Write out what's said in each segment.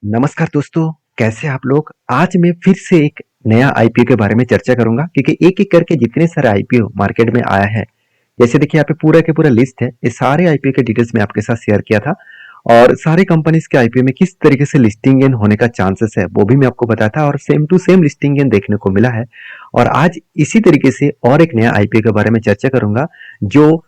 नमस्कार दोस्तों, कैसे आप लोग? आज मैं फिर से एक नया आईपीओ के बारे में चर्चा करूंगा क्योंकि एक-एक करके जितने सारे आईपीओ मार्केट में आया है, जैसे देखिए यहाँ पे पूरा के पूरा लिस्ट है। ये सारे आईपीओ के डिटेल्स मैं आपके साथ शेयर किया था और सारे कंपनीज के आईपीओ में किस तरीके से लिस्टिंग गेन होने का चांसेस है, वो भी मैं आपको बताया था और same to same listing gain देखने को मिला है। और आज इसी तरीके से और एक नया आईपीओ के बारे में चर्चा करूंगा जो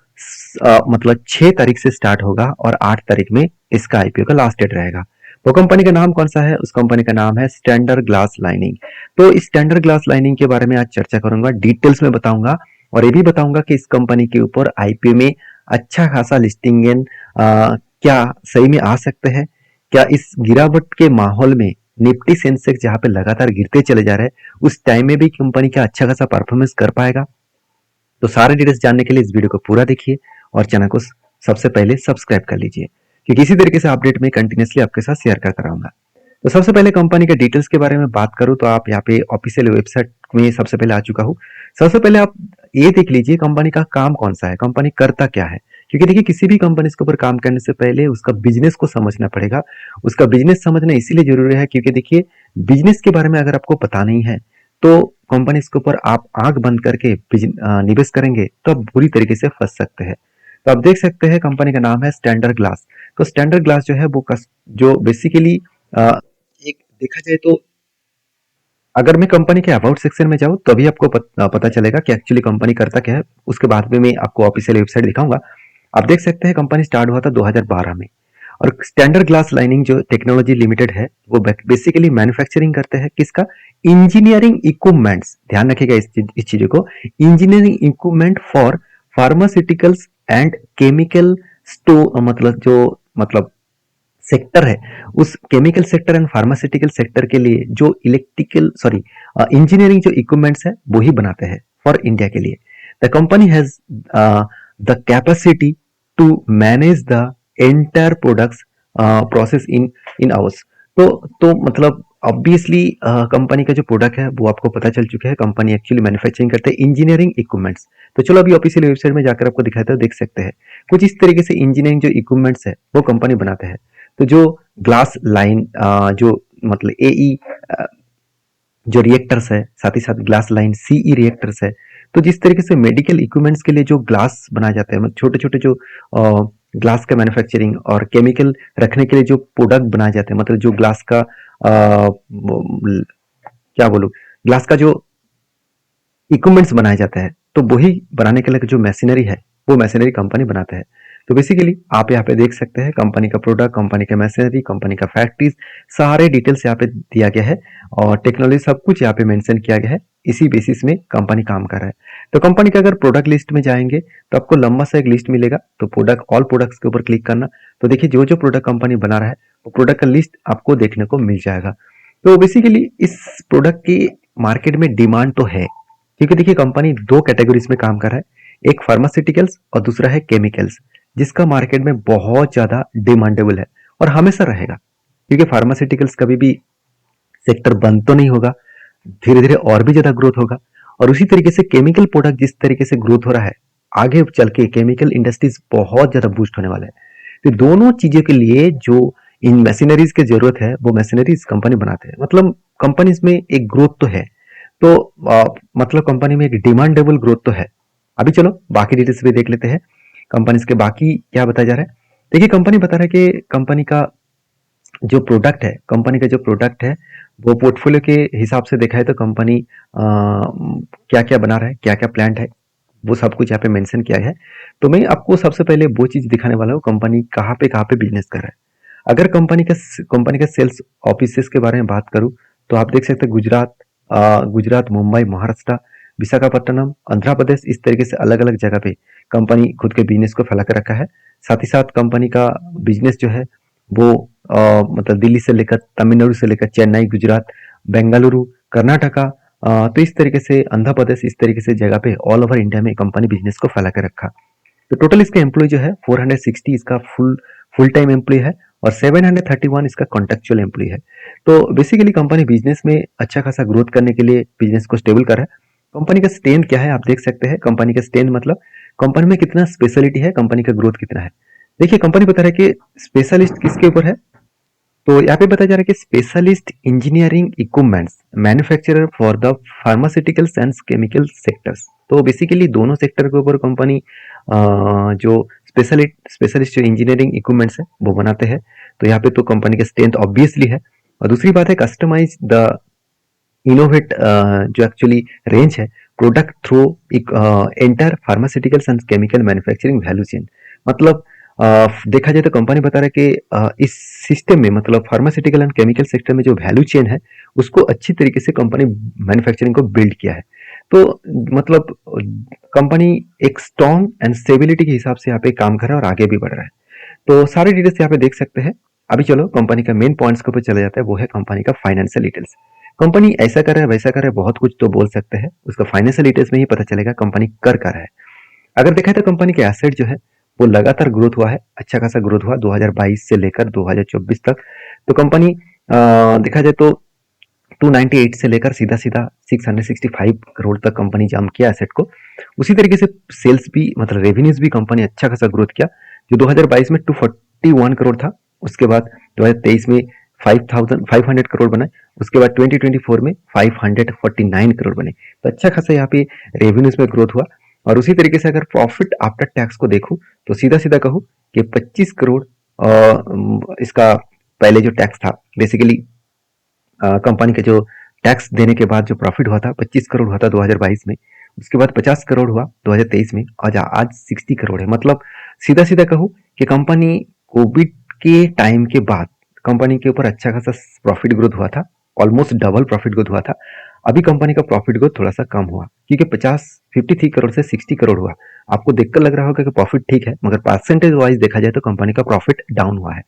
मतलब 6 तारीख से स्टार्ट होगा और 8 तारीख में इसका आईपीओ का लास्ट डेट रहेगा। वो कंपनी का नाम कौन सा है? उस कंपनी का नाम है स्टैंडर्ड ग्लास लाइनिंग। तो इस स्टैंडर्ड ग्लास लाइनिंग के बारे में आज चर्चा करूंगा, डिटेल्स में बताऊंगा और ये भी बताऊंगा कि इस कंपनी के ऊपर आईपीओ में अच्छा खासा लिस्टिंग गेन क्या सही में आ सकते हैं? क्या इस गिरावट के माहौल में निफ्टी सेंसेक्स जहां पे लगातार गिरते चले जा रहे हैं, उस टाइम में भी कंपनी का अच्छा खासा परफॉर्मेंस कर पाएगा? तो सारे डिटेल्स जानने के लिए इस वीडियो को पूरा देखिए और चैनल को सबसे पहले सब्सक्राइब कर लीजिए क्योंकि इसी तरीके से अपडेट मैं कंटिन्यूसली आपके साथ शेयर करता रहूंगा। तो सबसे पहले कंपनी के डिटेल्स के बारे में बात करूं तो आप यहाँ पे ऑफिशियल वेबसाइट में सबसे पहले आ चुका हूँ। सबसे पहले आप ये देख लीजिए कंपनी का काम कौन सा है, कंपनी करता क्या है। क्योंकि देखिए किसी भी कंपनी के ऊपर काम करने से पहले उसका बिजनेस को समझना पड़ेगा। उसका बिजनेस समझना इसीलिए जरूरी है क्योंकि देखिए बिजनेस के बारे में अगर आपको पता नहीं है तो कंपनी के ऊपर आप आंख बंद करके निवेश करेंगे तो आप बुरी तरीके से फंस सकते हैं। तो आप देख सकते हैं कंपनी का नाम है स्टैंडर्ड ग्लास। तो स्टैंडर्ड ग्लास जो है वो जो बेसिकली एक देखा जाए तो अगर मैं कंपनी के अबाउट सेक्शन में जाऊं तभी आपको पता चलेगा कि एक्चुअली कंपनी करता क्या है। उसके बाद में मैं आपको ऑफिशियल वेबसाइट दिखाऊंगा। आप देख सकते हैं कंपनी स्टार्ट हुआ था 2012 में और स्टैंडर्ड ग्लास लाइनिंग जो टेक्नोलॉजी लिमिटेड है वो बेसिकली मैन्युफैक्चरिंग करते हैं किसका? Engineering equipments. ध्यान रखिएगा इस चीजों को। Engineering equipment for pharmaceuticals and chemical स्टो मतलब सेक्टर है, उस chemical sector and pharmaceutical sector के लिए जो इलेक्ट्रिकल सॉरी इंजीनियरिंग जो इक्विपमेंट्स है वो ही बनाते हैं फॉर इंडिया के लिए। The company has the capacity to manage the entire products process in in hours. तो मतलब ऑब्वियसली कंपनी का जो प्रोडक्ट है वो आपको पता चल चुका है। कंपनी एक्चुअली मैन्युफैक्चरिंग करते हैं इंजीनियरिंग इक्विपमेंट्स। तो चलो अभी ऑफिशियल वेबसाइट में जाकर आपको दिखाते हो, देख सकते हैं कुछ इस तरीके से इंजीनियरिंग जो इक्विपमेंट्स है वो कंपनी बनाते हैं। तो जो ग्लास लाइन जो मतलब एई जो रिएक्टर्स है, साथ ही साथ ग्लास लाइन सीई रिएक्टर्स है। तो जिस तरीके से मेडिकल इक्विपमेंट्स के लिए जो ग्लास बनाए जाते हैं, मतलब छोटे छोटे जो ग्लास का मैन्युफैक्चरिंग और केमिकल रखने के लिए जो प्रोडक्ट बनाए जाते हैं, मतलब जो ग्लास का क्या बोलूं, ग्लास का जो इक्विपमेंट्स बनाए जाते हैं तो वही बनाने के लिए जो मशीनरी है वो मशीनरी कंपनी बनाते हैं। तो बेसिकली आप यहाँ पे देख सकते हैं कंपनी का प्रोडक्ट, कंपनी का मशीनरी, कंपनी का फैक्ट्रीज, सारे डिटेल्स यहाँ पे दिया गया है और टेक्नोलॉजी सब कुछ यहाँ पे मेंशन किया गया है। इसी बेसिस में कंपनी काम कर रहा है। तो कंपनी का अगर प्रोडक्ट लिस्ट में जाएंगे तो आपको लंबा सा एक लिस्ट मिलेगा। तो प्रोडक्ट ऑल प्रोडक्ट्स के ऊपर क्लिक करना, तो देखिए जो जो प्रोडक्ट कंपनी बना रहा है वो प्रोडक्ट का लिस्ट आपको देखने को मिल जाएगा। तो बेसिकली इस प्रोडक्ट की मार्केट में डिमांड तो है क्योंकि देखिए कंपनी दो कैटेगरीज में काम कर रहा है, एक फार्मास्यूटिकल्स और दूसरा है केमिकल्स, जिसका मार्केट में बहुत ज्यादा डिमांडेबल है और हमेशा रहेगा क्योंकि फार्मास्यूटिकल्स कभी भी सेक्टर बंद तो नहीं होगा, धीरे धीरे और भी ज्यादा ग्रोथ होगा। और उसी तरीके से केमिकल प्रोडक्ट जिस तरीके से ग्रोथ हो रहा है, आगे चल के केमिकल इंडस्ट्रीज बहुत ज्यादा बूस्ट होने वाला है। तो दोनों चीजों के लिए जो इन मशीनरीज की जरूरत है वो मशीनरीज कंपनी बनाते हैं। मतलब कंपनीज में एक ग्रोथ तो है। तो मतलब कंपनी में एक डिमांडेबल ग्रोथ तो है। अभी चलो बाकी डिटेल्स भी देख लेते हैं कंपनीज के बाकी क्या बताया जा रहा है। देखिए कंपनी बता रहा है कि कंपनी का जो प्रोडक्ट है, कंपनी का जो प्रोडक्ट है वो पोर्टफोलियो के हिसाब से देखा है तो कंपनी क्या क्या बना रहा है, क्या क्या प्लान है, वो सब कुछ यहाँ पे मेंशन किया है। तो मैं आपको सबसे पहले वो चीज दिखाने वाला हूँ कंपनी कहाँ पे बिजनेस कर रहा है। अगर कंपनी का सेल्स ऑफिसेस के बारे में बात करूँ तो आप देख सकते हैं गुजरात, मुंबई, महाराष्ट्र, विशाखापट्टनम, आंध्र प्रदेश, इस तरीके से अलग अलग जगह पे कंपनी खुद के बिजनेस को फैला कर रखा है। साथ ही साथ कंपनी का बिजनेस जो है वो मतलब दिल्ली से लेकर तमिलनाडु से लेकर चेन्नई, गुजरात, बेंगलुरु, कर्नाटका, तो इस तरीके से आंध्र प्रदेश, इस तरीके से जगह पे ऑल ओवर इंडिया में कंपनी बिजनेस को फैला कर रखा। तो टोटल इसका एम्प्लॉय जो है 460 इसका फुल टाइम एम्प्लॉय है और 731 इसका कॉन्ट्रेक्चुअल एम्प्लॉय है। तो बेसिकली कंपनी बिजनेस में अच्छा खासा ग्रोथ करने के लिए बिजनेस को स्टेबल कर रहा है। कंपनी का स्ट्रेंथ क्या है आप देख सकते हैं। कंपनी का स्ट्रेंथ मतलब कंपनी में कितना स्पेशलिटी है, कंपनी का ग्रोथ कितना है। देखिए कंपनी बता रहा है कि स्पेशलिस्ट किसके ऊपर है, तो यहाँ पे बताया जा रहा है कि specialist engineering equipments manufacturer for the pharmaceuticals and chemical sectors. तो बेसिकली दोनों सेक्टर के ऊपर कंपनी जो स्पेशलिस्ट जो इंजीनियरिंग इक्विपमेंट्स है वो बनाते हैं। तो यहाँ पे तो कंपनी का स्ट्रेंथ ऑब्वियसली है। और दूसरी बात है कस्टमाइज द इनोवेट जो एक्चुअली रेंज है product through enter pharmaceuticals and chemical manufacturing value chain. मतलब देखा जाए तो कंपनी बता रहा है कि इस सिस्टम में मतलब फार्मास्यूटिकल एंड केमिकल सेक्टर में जो वैल्यू चेन है उसको अच्छी तरीके से कंपनी मैन्युफैक्चरिंग को बिल्ड किया है। तो मतलब कंपनी एक स्ट्रॉन्ग एंड स्टेबिलिटी के हिसाब से यहाँ पे काम कर रहा है और आगे भी बढ़ रहा है। तो सारे डिटेल्स यहाँ पे देख सकते हैं। अभी चलो कंपनी का मेन पॉइंट्स के ऊपर चला जाता है, वो है कंपनी का फाइनेंशियल डिटेल्स। कंपनी ऐसा कर रहा है वैसा कर रहा है बहुत कुछ तो बोल सकते हैं, उसका फाइनेंशियल डिटेल्स में ही पता चलेगा कंपनी कर रहा है। अगर देखा तो कंपनी के एसेट जो है वो लगातार ग्रोथ हुआ है, अच्छा खासा ग्रोथ हुआ 2022 से लेकर 2024 तक। तो कंपनी देखा जाए तो 298 से लेकर सीधा सीधा 665 करोड़ तक कंपनी जंप किया एसेट को। उसी तरीके से सेल्स भी मतलब रेवेन्यूज भी कंपनी अच्छा खासा ग्रोथ किया, जो 2022 में 241 करोड़ था, उसके बाद 2023 में 500 करोड़ बना, उसके बाद 2024 में 549 करोड़ बने। तो अच्छा खासा यहाँ पे रेवेन्यूज में ग्रोथ हुआ। और उसी तरीके से अगर प्रॉफिट आफ्टर टैक्स को देखूं तो सीधा सीधा कहूँ कि 25 करोड़ इसका पहले जो टैक्स था बेसिकली कंपनी के जो टैक्स देने के बाद जो प्रॉफिट हुआ था 25 करोड़ हुआ था 2022 में, उसके बाद 50 करोड़ हुआ 2023 में, आज 60 करोड़ है। मतलब सीधा सीधा कहूँ कि कंपनी कोविड के टाइम के बाद कंपनी के ऊपर अच्छा खासा प्रॉफिट ग्रोथ हुआ था, ऑलमोस्ट डबल प्रॉफिट ग्रोथ हुआ था। अभी कंपनी का प्रॉफिट ग्रोथ थोड़ा सा कम हुआ क्योंकि 53 करोड़ से 60 करोड़ हुआ। आपको देखकर लग रहा होगा कि प्रॉफिट ठीक है, मगर परसेंटेज वाइज देखा जाए तो कंपनी का प्रॉफिट डाउन हुआ है।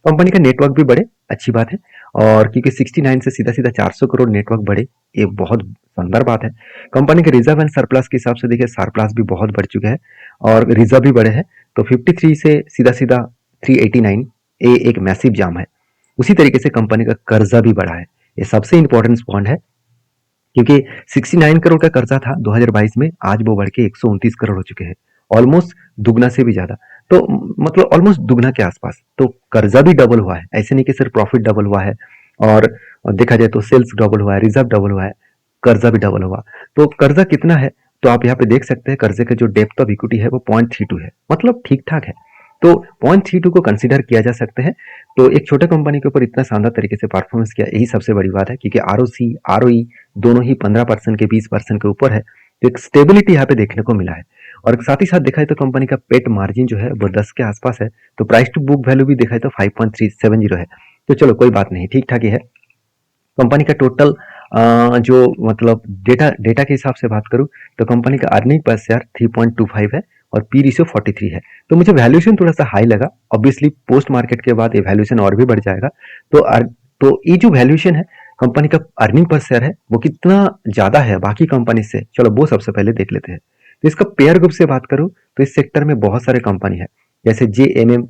कंपनी का नेटवर्क भी बढ़े, अच्छी बात है। और क्योंकि 69 से सीधा सीधा 400 करोड़ नेटवर्क बढ़े, ये बहुत शानदार बात है। कंपनी के रिजर्व एंड सरप्लस के हिसाब से देखिए सरप्लस भी बहुत बढ़ चुके हैं और रिजर्व भी बढ़े हैं। तो 53 से सीधा सीधा 389, ये एक मैसिव जाम है। उसी तरीके से कंपनी का कर्जा भी बढ़ा है, ये सबसे इंपॉर्टेंट पॉइंट है क्योंकि 69 करोड़ का कर्जा था 2022 में, आज वो बढ़ के 129 करोड़ हो चुके हैं, ऑलमोस्ट दुगना से भी ज्यादा। तो मतलब ऑलमोस्ट दुगना के आसपास। तो कर्जा भी डबल हुआ है, ऐसे नहीं कि सिर्फ प्रॉफिट डबल हुआ है और देखा जाए तो सेल्स डबल हुआ है, रिजर्व डबल हुआ है, कर्जा भी डबल हुआ। तो कर्जा कितना है तो आप यहाँ पे देख सकते हैं, कर्जे का जो डेप्थ ऑफ इक्विटी है वो 0.32 है, मतलब ठीक ठाक है। तो 0.32 को कंसिडर किया जा सकता है। तो एक छोटे कंपनी के ऊपर इतना शानदार तरीके से परफॉर्मेंस किया, यही सबसे बड़ी बात है क्योंकि आरओसी आरओई दोनों ही 15% के 20% के ऊपर है। तो एक स्टेबिलिटी यहाँ पे देखने को मिला है। और साथ ही साथ देखा है तो कंपनी का पेट मार्जिन जो है वो 10 के आसपास है। तो प्राइस टू बुक वैल्यू भी देखा है तो 5.370 है। तो चलो कोई बात नहीं, ठीक ठाक ही है। कंपनी का टोटल जो मतलब डेटा के हिसाब से बात करूं तो कंपनी का अर्निंग पर शेयर 3.25 है और पी रेशियो 43 है। तो मुझे वैल्यूएशन थोड़ा सा हाई लगा, ऑब्वियसली पोस्ट मार्केट के बाद ये वैल्यूएशन और भी बढ़ जाएगा। तो तो ये जो वैल्यूएशन है कंपनी का अर्निंग पर शेयर है वो कितना ज्यादा है बाकी कंपनी से, चलो वो सबसे पहले देख लेते हैं। तो इसका पेयर ग्रुप से बात करूं तो इस सेक्टर में बहुत सारे कंपनी है, जैसे JMM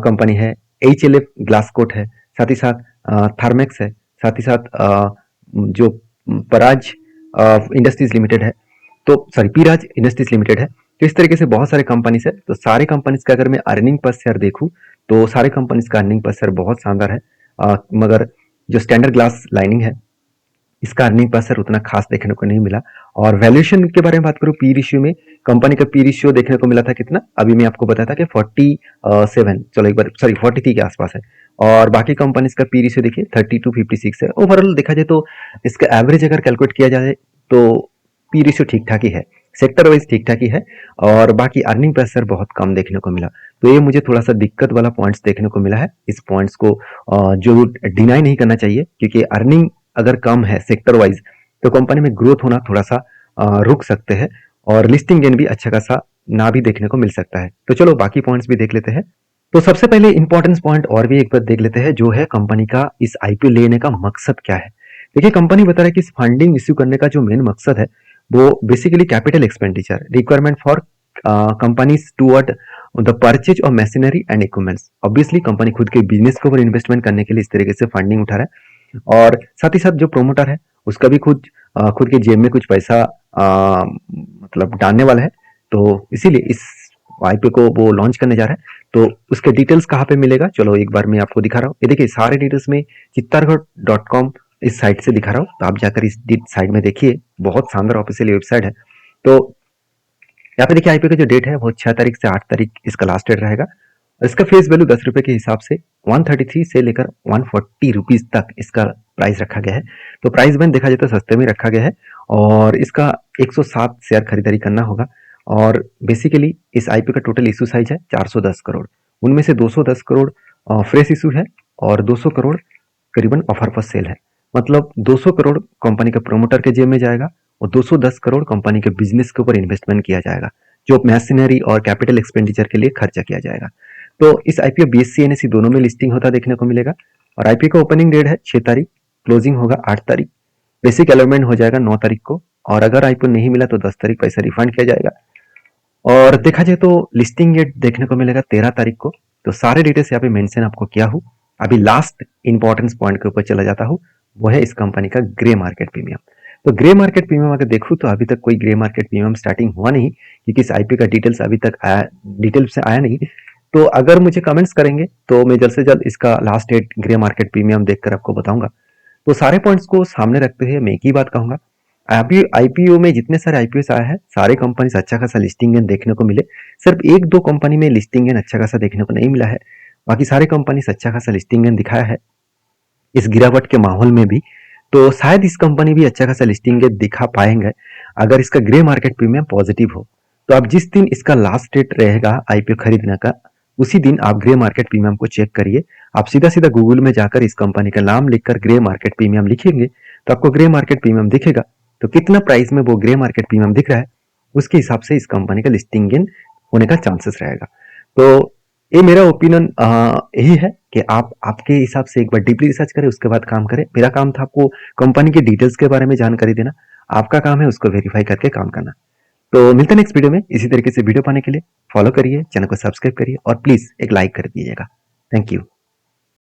कंपनी है, HLF ग्लासकोट है, साथ ही साथ थर्मेक्स है, साथ ही साथ जो पराज इंडस्ट्रीज लिमिटेड है, तो सॉरी पीराज इंडस्ट्रीज लिमिटेड है। तो इस तरीके से बहुत सारे कंपनीज है। तो सारे कंपनीज का अगर मैं अर्निंग पर शेयर देखूं तो सारे कंपनीज का अर्निंग पर शेयर बहुत शानदार है। मगर जो स्टैंडर्ड ग्लास लाइनिंग है इसका अर्निंग पर शेयर उतना खास देखने को नहीं मिला। और वैल्यूएशन के बारे में बात करूं पी रेशियो में, कंपनी का पी रेशियो देखने को मिला था कितना, अभी मैं आपको बताया था कि 47, चलो एक बार सॉरी 43 के आसपास है। और बाकी कंपनीज का पी रेशियो देखिए 32-56 है। ओवरऑल देखा जाए तो इसका एवरेज अगर कैलकुलेट किया जाए तो पी रेशियो ठीक ठाक ही है, सेक्टर वाइज ठीक ठाक ही है। और बाकी अर्निंग पर शेयर बहुत कम देखने को मिला। तो ये मुझे थोड़ा सा दिक्कत वाला पॉइंट्स देखने को मिला है। इस पॉइंट्स को जो डिनाई नहीं करना चाहिए क्योंकि अर्निंग अगर कम है सेक्टर वाइज तो कंपनी में ग्रोथ होना थोड़ा सा रुक सकते हैं और लिस्टिंग गेन भी अच्छा खासा ना भी देखने को मिल सकता है। तो चलो बाकी पॉइंट्स भी देख लेते हैं। तो सबसे पहले इंपॉर्टेंस पॉइंट और भी एक बार देख लेते हैं, जो है कंपनी का इस आईपीओ लेने का मकसद क्या है। देखिए कंपनी बता रहा है कि इस फंडिंग इश्यू करने का जो मेन मकसद है वो basically capital expenditure requirement for companies toward the purchase of machinery and equipments. Obviously company खुद के बिजनेस के ऊपर इन्वेस्टमेंट करने के लिए इस तरीके से फंडिंग उठा रहा है। और साथ ही साथ जो प्रोमोटर है उसका भी खुद के जेब में कुछ पैसा मतलब डालने वाला है। तो इसीलिए इस आईपीओ को वो लॉन्च करने जा रहा है। तो उसके डिटेल्स कहाँ पे मिलेगा, चलो एक बार मैं आपको दिखा रहा हूँ। ये देखिए सारे डिटेल्स में चित्तारगढ़.com इस साइट से दिखा रहा हूँ, तो आप जाकर इस साइट में देखिए, बहुत शानदार ऑफिशियल वेबसाइट है। तो यहाँ पे देखिए आईपीओ का जो डेट है वो 6 तारीख से 8 तारीख इसका लास्ट डेट रहेगा। इसका फेस वैल्यू 10 रुपए के हिसाब से 133 से लेकर 140 रुपीज तक इसका प्राइस रखा गया है। तो प्राइस बैंड देखा जाए तो सस्ते में रखा गया है और इसका 107 शेयर खरीदारी करना होगा। और बेसिकली इस आईपीओ का टोटल इशू साइज है 410 करोड़, उनमें से 210 करोड़ फ्रेश इशू है और 200 करोड़ करीबन ऑफर पर सेल है। मतलब 200 करोड़ कंपनी के प्रोमोटर के जेब में जाएगा और 210 करोड़ कंपनी के बिजनेस के ऊपर इन्वेस्टमेंट किया जाएगा, जो मशीनरी और कैपिटल एक्सपेंडिचर के लिए खर्चा किया जाएगा। तो इस आईपीओ बीएससी एनएससी दोनों में लिस्टिंग होता देखने को मिलेगा। और आईपीओ का ओपनिंग डेट है 6 तारीख, क्लोजिंग होगा 8 तारीख, बेसिक अलॉटमेंट हो जाएगा 9 तारीख को, और अगर आईपीओ नहीं मिला तो 10 तारीख पैसा रिफंड किया जाएगा। और देखा जाए तो लिस्टिंग डेट देखने को मिलेगा 13 तारीख को। तो सारे डिटेल्स यहाँ पे मेंशन आपको किया हूँ। अभी लास्ट इंपॉर्टेंस पॉइंट के ऊपर चला जाता हूँ, वो है इस कंपनी का ग्रे मार्केट प्रीमियम। तो ग्रे मार्केट प्रीमियम अगर देखूँ तो अभी तक कोई ग्रे मार्केट प्रीमियम स्टार्टिंग हुआ नहीं, क्योंकि इस आईपीओ का डिटेल्स अभी तक आया, डिटेल से आया नहीं। तो अगर मुझे कमेंट्स करेंगे तो मैं जल्द से जल्द इसका last date grey market premium देखकर आपको बताऊंगा। तो सारे पॉइंट्स को सामने रखते हुए मैं एक ही बात कहूंगा, अभी आईपीओ में जितने सारे आईपीओ आए हैं सारे कंपनी अच्छा खासा लिस्टिंग गेन देखने को मिले। सिर्फ एक दो कंपनी में लिस्टिंग गेन अच्छा खासा देखने को नहीं मिला है, बाकी सारे कंपनी अच्छा खासा लिस्टिंग गेन दिखाया है इस गिरावट के माहौल में भी। तो शायद इस कंपनी भी अच्छा खासा लिस्टिंग गेन दिखा पाएंगे अगर इसका ग्रे मार्केट प्रीमियम पॉजिटिव हो। तो अब जिस दिन इसका लास्ट डेट रहेगा आईपीओ खरीदने का, उसी दिन आप ग्रे मार्केट प्रीमियम को चेक करिए। आप सीधा सीधा गूगल में जाकर इस कंपनी का नाम लिखकर ग्रे मार्केट प्रीमियम लिखेंगे तो आपको ग्रे मार्केट प्रीमियम दिखेगा। तो कितना प्राइस में वो ग्रे मार्केट प्रीमियम दिख रहा है, उसके हिसाब से इस कंपनी का लिस्टिंग गेन होने का चांसेस रहेगा। तो ये मेरा ओपिनियन यही है कि आप आपके हिसाब से एक बार डीपली रिसर्च करें, उसके बाद काम करें। मेरा काम था आपको कंपनी के डिटेल्स के बारे में जानकारी देना, आपका काम है उसको वेरीफाई करके काम करना। तो मिलते हैं नेक्स्ट वीडियो में। इसी तरीके से वीडियो पाने के लिए फॉलो करिए, चैनल को सब्सक्राइब करिए और प्लीज एक लाइक कर दीजिएगा। Thank you.